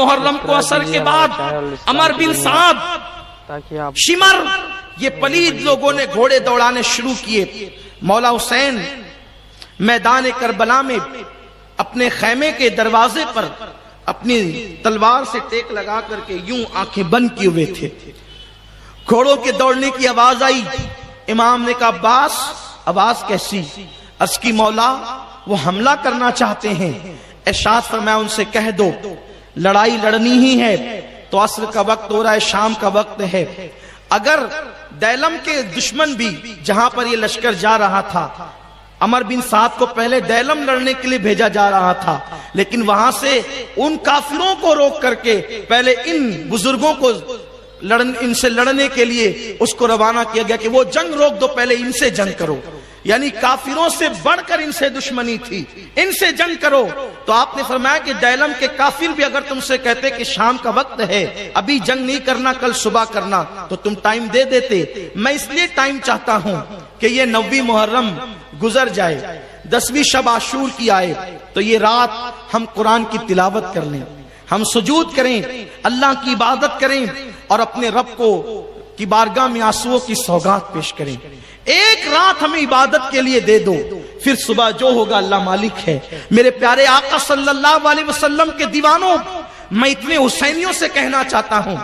محرم کو عصر کے بعد عمر بن سعد شمر یہ پلید لوگوں نے گھوڑے دوڑانے شروع کیے. مولا حسین میدان کربلا میں اپنے خیمے کے دروازے پر اپنی تلوار سے ٹیک لگا کر کے یوں آنکھیں بند کیے ہوئے تھے. گھوڑوں کے دوڑنے کی آواز آئی. امام نے کہا عباس آواز کیسی؟ عرض کی مولا وہ حملہ کرنا چاہتے ہیں. ارشاد فرمایا ان سے کہہ دو لڑائی لڑنی ہی ہے تو عصر کا وقت ہو رہا ہے، شام کا وقت ہے. اگر دیلم کے دشمن بھی جہاں پر یہ لشکر جا رہا تھا، عمر بن سعد کو پہلے دیلم لڑنے کے لیے بھیجا جا رہا تھا، لیکن وہاں سے ان کافروں کو روک کر کے پہلے ان بزرگوں کو ان سے لڑنے کے لیے اس کو روانہ کیا گیا کہ وہ جنگ روک دو، پہلے ان سے جنگ کرو. یعنی کافروں سے بڑھ کر ان سے دشمنی تھی، ان سے جنگ کرو. تو آپ نے فرمایا کہ دیلم کے کافر بھی اگر تم سے کہتے کہ شام کا وقت ہے، ابھی جنگ نہیں کرنا، کل صبح کرنا، تو تم ٹائم دے دیتے. میں اس لیے ٹائم چاہتا ہوں کہ یہ 9 محرم گزر جائے، 10ویں شب عاشور کی آئے تو یہ رات ہم قرآن کی تلاوت کر لیں، ہم سجود کریں، اللہ کی عبادت کریں اور اپنے رب کو کی بارگاہ میں آنسوؤں کی سوگات پیش کریں. ایک رات ہمیں عبادت کے لیے دے دو، پھر صبح جو ہوگا اللہ مالک ہے. میرے پیارے آقا صلی اللہ علیہ وسلم کے دیوانوں، میں اتنے حسینیوں سے کہنا چاہتا ہوں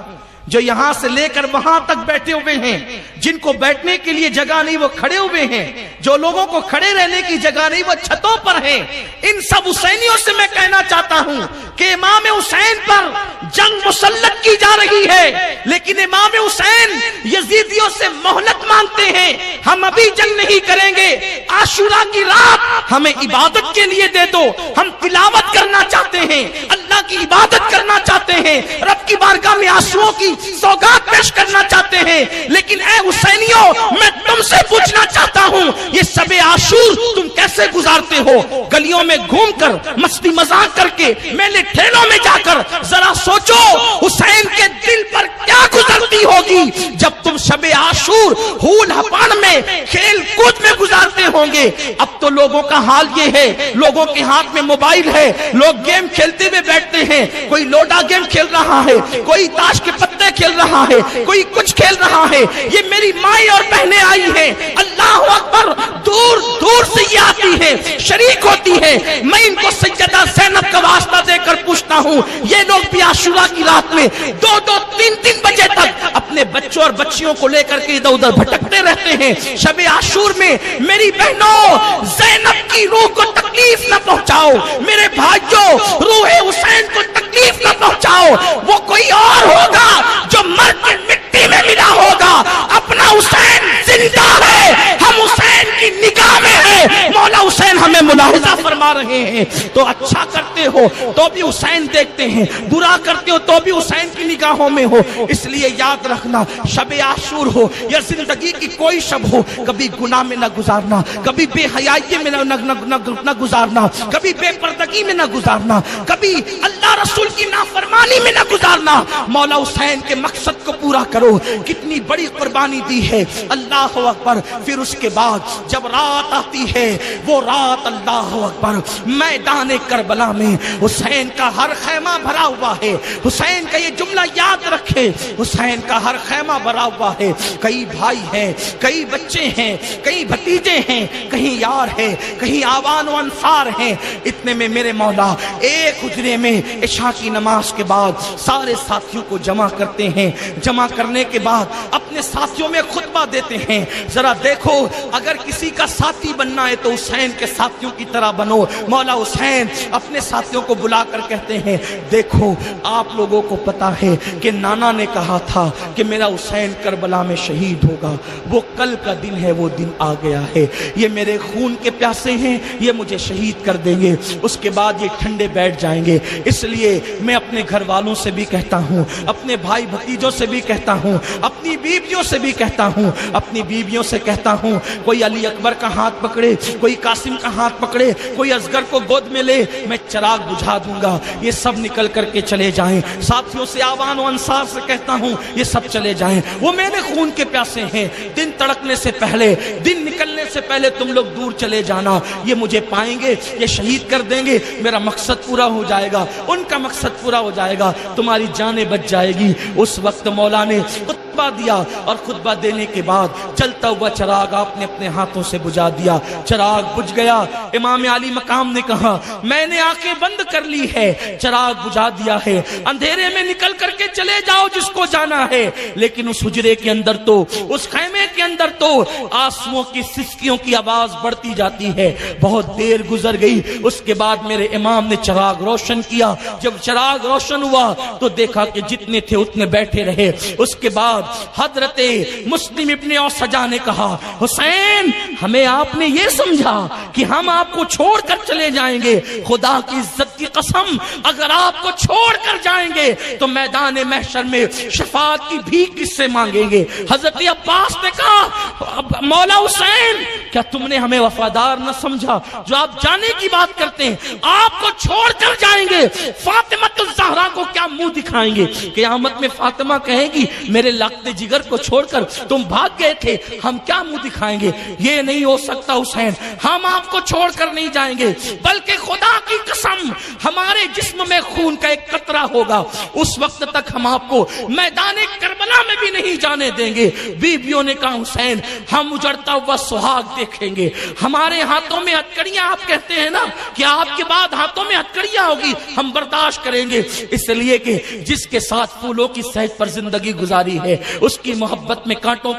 جو یہاں سے لے کر وہاں تک بیٹھے ہوئے ہیں، جن کو بیٹھنے کے لیے جگہ نہیں وہ کھڑے ہوئے ہیں، جو لوگوں کو کھڑے رہنے کی جگہ نہیں وہ چھتوں پر ہیں. ان سب حسینیوں سے میں کہنا چاہتا ہوں کہ امام حسین پر جنگ مسلط کی جا رہی ہے، لیکن امام حسین یزیدیوں سے مہلت مانگتے ہیں. ہم ابھی جنگ نہیں کریں گے، عاشورہ کی رات ہمیں عبادت کے لیے دے دو. ہم تلاوت کرنا چاہتے ہیں، اللہ کی عبادت کرنا چاہتے ہیں، رب کی بارگاہ میں آنسوؤں کی سوگات پیش کرنا چاہتے ہیں. لیکن اے حسینیوں، میں تم سے پوچھنا چاہتا ہوں یہ شب عاشور تم کیسے گزارتے ہو؟ گلیوں میں گھوم کر، مستی مذاق کر کے، میلے ٹھیلوں میں جا کر ذرا سوچو حسین کے دل پر کیا گزرتی ہوگی جب تم شب عاشور ہول ہپاڑ میں کھیل کود میں گزارتے ہوں گے. اب تو لوگوں کا حال یہ ہے، لوگوں کے ہاتھ میں موبائل ہے، لوگ گیم کھیلتے ہوئے بیٹھتے ہیں. کوئی لوڈا گیم کھیل رہا ہے، کوئی تاش کے پتے کھیل رہا ہے، کوئی کچھ کھیل رہا ہے. یہ میری مائیں اور بہنیں آئی ہیں، اللہ اکبر، دور دور سے یہ آتی ہے، شریک ہوتی ہے. میں ان کو سیدہ زینب کا واسطہ دے کر پوچھتا ہوں، یہ لوگ بھی عاشورہ کی رات میں 2-2, 3-3 بجے تک اپنے بچوں اور بچیوں کو لے کر کے ادھر ادھر بھٹکتے رہتے ہیں. شب عاشور میں میری بہنوں زینب کی روح کو تکلیف نہ پہنچاؤ، میرے بھائیوں روح حسین کو تکلیف نہ پہنچاؤ. وہ کوئی اور ہوگا جو مر کے مٹی میں ملا ہوگا، اپنا حسین زندہ ہے، ہم حسین کی نگاہ میں ہیں. مولا حسین ہمیں ملاحظہ فرما رہے ہیں. تو اچھا کرتے ہو تو بھی حسین دیکھتے ہیں، برا کرتے ہو تو بھی حسین کی نگاہوں میں ہو. اس لیے یاد رکھنا، شب عاشور ہو یا زندگی کی کوئی شب ہو، کبھی گناہ میں نہ گزارنا، کبھی بے حیائی میں نہ گزارنا، کبھی بے پردگی میں نہ گزارنا، کبھی اللہ رسول کی نافرمانی میں نہ گزارنا. مولا حسین کے مقصد کو پورا کرو. کتنی بڑی قربانی دی ہے، اللہ اکبر. پھر اس کے بعد جب رات آتی ہے، وہ رات اللہ اکبر، میدان کربلا میں حسین کا ہر خیمہ بھرا ہوا ہے. حسین کا یہ جملہ یاد رکھے، حسین کا ہر خیمہ بھرا ہوا ہے. کئی بھائی ہیں، کئی بچے ہیں، کئی بھتیجے ہیں، کہیں یار ہیں، کہیں آوان و انصار ہیں. اتنے میں میرے مولا ایک حجرے میں عشاء کی نماز کے بعد سارے ساتھیوں کو جمع کرتے ہیں. جمع کرنے کے بعد اپنے ساتھیوں میں خطبہ دیتے ہیں. ذرا دیکھو، اگر کسی کا ساتھی بننا ہے تو حسین کے ساتھیوں کی طرح بنو. مولا حسین اپنے ساتھیوں کو بلا کر کہتے ہیں، دیکھو آپ لوگوں کو پتا ہے کہ نانا نے کہا تھا کہ میرا حسین کربلا میں شہید ہوگا. وہ کل کا دن ہے، وہ دن آ گیا ہے. یہ میرے خون کے پیاسے ہیں، یہ مجھے شہید کر دیں گے، اس کے بعد یہ ٹھنڈے بیٹھ جائیں گے. اس لیے میں اپنے گھر والوں سے بھی کہتا ہوں، اپنے بھائی بھتیجوں سے بھی کہتا ہوں، اپنی بیویوں سے بھی کہتا ہوں، اپنی بیویوں سے کہتا ہوں، کوئی علی اکبر کا ہاتھ پکڑے، کوئی قاسم کا ہاتھ پکڑے، کوئی اصغر کو گود میں لے، میں چراغ بجھا دوں گا. یہ سب نکل کر کے چلے جائیں. ساتھیوں سے، آوان و انصار سے کہتا ہوں، یہ سب چلے جائیں. وہ میرے خون کے پیاسے ہیں. دن تڑکنے سے پہلے، دن نکلنے سے پہلے تم لوگ دور چلے جانا. یہ مجھے پائیں گے، یہ شہید کر دیں گے، میرا مقصد پورا ہو جائے گا، ان کا مقصد پورا ہو جائے گا. جائے گا, تمہاری جانیں بچ جائے گی. اس وقت مولا نے خطبہ دیا اور خطبہ دینے کے بعد چلتا ہوا چراغ آپ نے اپنے ہاتھوں سے بجھا دیا. چراغ بجھ گیا. امام علی مقام نے کہا میں نے آنکھیں بند کر لی ہے, چراغ بجھا دیا ہے, اندھیرے میں نکل کر کے چلے جاؤ جس کو جانا ہے. لیکن اس حجرے کے اندر تو, اس خیمے کے اندر تو آنسوؤں کی سسکیوں کی آواز بڑھتی جاتی ہے. بہت دیر گزر گئی. اس کے بعد میرے امام نے چراغ روشن کیا. جب چراغ روشن ہوا تو دیکھا کہ جتنے تھے اتنے بیٹھے رہے. اس کے بعد حضرت مسلم ابن اوسجا نے کہا حسین ہمیں آپ نے یہ سمجھا کہ ہم آپ کو چھوڑ کر چلے جائیں گے؟ خدا کی عزت کی قسم اگر آپ کو چھوڑ کر جائیں گے تو میدان محشر میں شفاعت کی بھیک کس سے مانگیں گے؟ حضرت عباس نے کہا مولا حسین کیا تم نے ہمیں وفادار نہ سمجھا جو آپ جانے کی بات کرتے ہیں؟ آپ کو چھوڑ کر جائیں گے, فاطمہ الزہرا کو کیا منہ دکھائیں گے؟ قیامت میں فاطمہ کہے گی میرے لگتے جگر کو چھوڑ کر تم بھاگ گئے تھے, ہم کیا منہ دکھائیں گے؟ یہ نہیں ہو سکتا حسین, ہم آپ کو چھوڑ کر نہیں جائیں گے, بلکہ خدا کی قسم ہمارے جسم میں خون کا ایک قطرہ ہوگا اس وقت تک ہم آپ کو میدان کربلا میں بھی نہیں جانے دیں گے. بیویوں نے کہا حسین ہم اجڑتا ہوا سہاگ دیکھیں گے, ہمارے ہاتھوں میں ہتکڑیاں, آپ کہتے ہیں نا کہ آپ کے بعد ہاتھوں میں ہتکڑیاں ہوگی, ہم برداشت کریں گے, اس لیے کہ جس کے ساتھ پھولوں کی صحت پر زندگی گزاری ہے اس کی محبت میں کانٹوں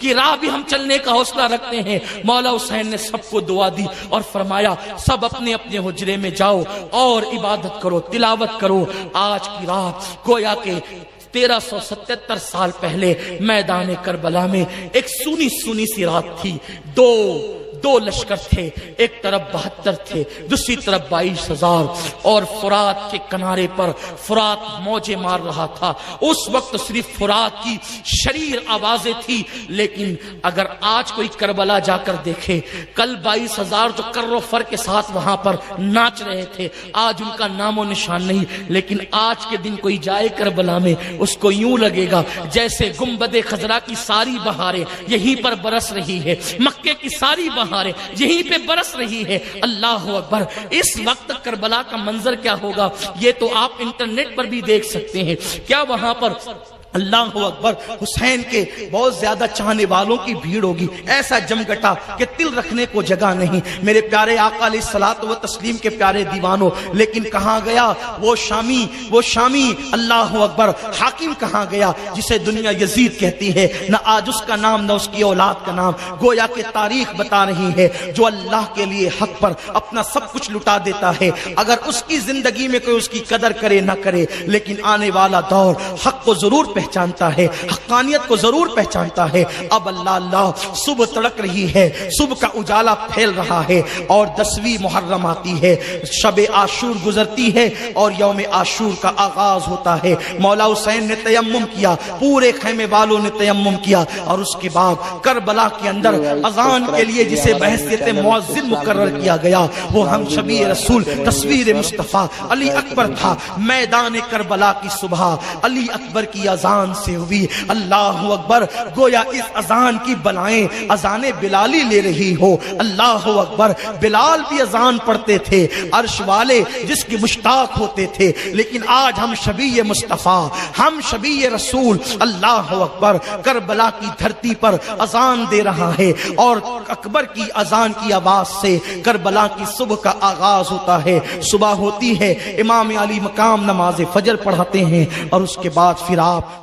کی راہ بھی ہم چلنے کا حوصلہ رکھتے ہیں. مولا حسین نے سب کو دعا دی اور فرمایا سب اپنے اپنے حجرے میں جاؤ اور عبادت کرو, تلاوت کرو. آج کی رات گویا کہ 1377 سال پہلے میدان کربلا میں ایک سونی سونی سی رات تھی. دو لشکر تھے, ایک طرف 72 تھے, دوسری طرف 22,000, اور فرات کے کنارے پر فرات موجیں مار رہا تھا. اس وقت صرف فرات کی شریر آوازیں تھی. لیکن اگر آج کوئی کربلا جا کر دیکھے, کل 22,000 جو کر و فر کے ساتھ وہاں پر ناچ رہے تھے آج ان کا نام و نشان نہیں. لیکن آج کے دن کوئی جائے کربلا میں اس کو یوں لگے گا جیسے گنبد خضرا کی ساری بہاریں یہیں پر برس رہی ہے, مکے کی ساری بہاریں یہیں پہ برس رہی ہے. اللہ اکبر. اس وقت کربلا کا منظر کیا ہوگا یہ تو آپ انٹرنیٹ پر بھی دیکھ سکتے ہیں. کیا وہاں پر اللہ اکبر حسین کے بہت زیادہ چاہنے والوں کی بھیڑ ہوگی, ایسا جمگٹا کہ تل رکھنے کو جگہ نہیں. میرے پیارے آقا علیہ الصلوۃ و تسلیم کے پیارے دیوانوں, لیکن کہاں گیا وہ شامی اللہ اکبر حاکم کہاں گیا جسے دنیا یزید کہتی ہے؟ نہ آج اس کا نام نہ اس کی اولاد کا نام. گویا کہ تاریخ بتا رہی ہے جو اللہ کے لیے حق پر اپنا سب کچھ لٹا دیتا ہے, اگر اس کی زندگی میں کوئی اس کی قدر کرے نہ کرے, لیکن آنے والا دور حق کو ضرور پہچانتا ہے, حقانیت کو ضرور پہچانتا ہے. اب اللہ صبح تڑک رہی ہے, صبح کا اجالا پھیل رہا ہے اور 10ویں محرم آتی ہے, شب عاشور گزرتی ہے اور یوم عاشور کا آغاز ہوتا ہے. مولا حسین نے تیمم کیا, پورے خیمے والوں نے تیمم کیا, اور اس کے بعد کربلا کے اندر اذان کے لیے جسے بحیثیت مؤذن مقرر کیا گیا وہ ہم شبیہ رسول تصویر مصطفیٰ علی اکبر تھا. میدان کربلا کی صبح علی اکبر کی اذان سے ہوئی. اللہ اکبر. گویا اس اذان کی بلائیں اذان بلالی لے رہی ہو. اللہ اکبر. بلال بھی اذان پڑھتے تھے, عرش والے جس کی مشتاق ہوتے تھے, لیکن آج ہم شبیہ مصطفیٰ, ہم شبیہ رسول اللہ اکبر کربلا کی دھرتی پر اذان دے رہا ہے, اور اکبر کی اذان کی آواز سے کربلا کی صبح کا آغاز ہوتا ہے. صبح ہوتی ہے, امام علی مقام نماز فجر پڑھاتے ہیں, اور اس کے بعد پھر آپ